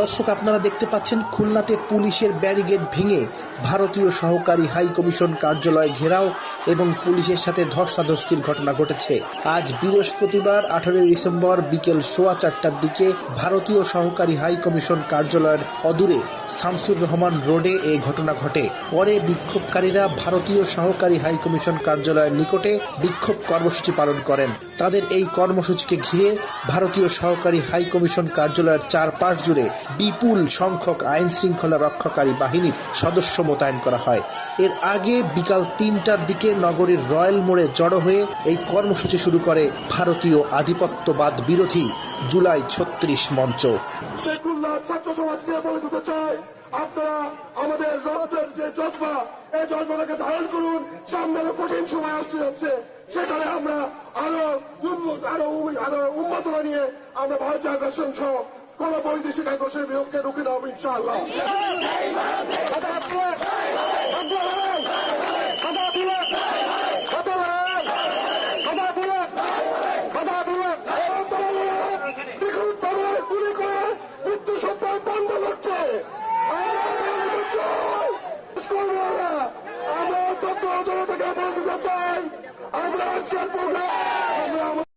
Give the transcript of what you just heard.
দর্শক, আপনারা দেখতে পাচ্ছেন খুলনাতে পুলিশের ব্যারিকেড ভেঙে ভারতীয় সহকারী হাই কমিশন কার্যালয় ঘেরাও এবং পুলিশের সাথে ধস্তাধস্তির ঘটনা ঘটেছে। আজ বৃহস্পতিবার 18 ডিসেম্বর বিকেল 4:15টার দিকে ভারতীয় সহকারী হাই কমিশন কার্যালয়ের অদূরে শামসুর রহমান রোডে এই ঘটনা ঘটে। পরে বিক্ষোভকারীরা ভারতীয় সহকারী হাই কমিশন কার্যালয়ের নিকটে বিক্ষোভ কর্মসূচি পালন করেন। তাদের এই কর্মসূচিকে ঘিরে ভারতীয় সহকারী হাই কমিশন কার্যালয়ের চারপাশ জুড়ে বিপুল সংখ্যক আইন শৃঙ্খলা রক্ষাকারী বাহিনীর সদস্য মোতায়েন করা হয়। এর আগে বিকাল 3টার দিকে নগরীর রয়্যাল মোড়ে জড়ো হয়ে এই কর্মসূচি শুরু করে ভারতীয় আধিপত্যবাদ বিরোধী জুলাই 36 মঞ্চ। ছাত্র সমাজকে বলে দিতে চাই, আপনারা আমাদের রথের যে জজবা, এই জজবাটাকে ধারণ করুন। সামনে কঠিন সময় আসতে যাচ্ছে, সেখানে আমরা আরো উন্মাদনা নিয়ে আমরা ভারতীয় আগ্রাসন সহ কোন বৈদেশিক আগ্রাসনের বিরুদ্ধে রুখে দেওয়া ইনশাআল্লাহ। আমরা ছাত্র জনতাকে বলতে চাই, আমরা আজকের প্রোগ্রাম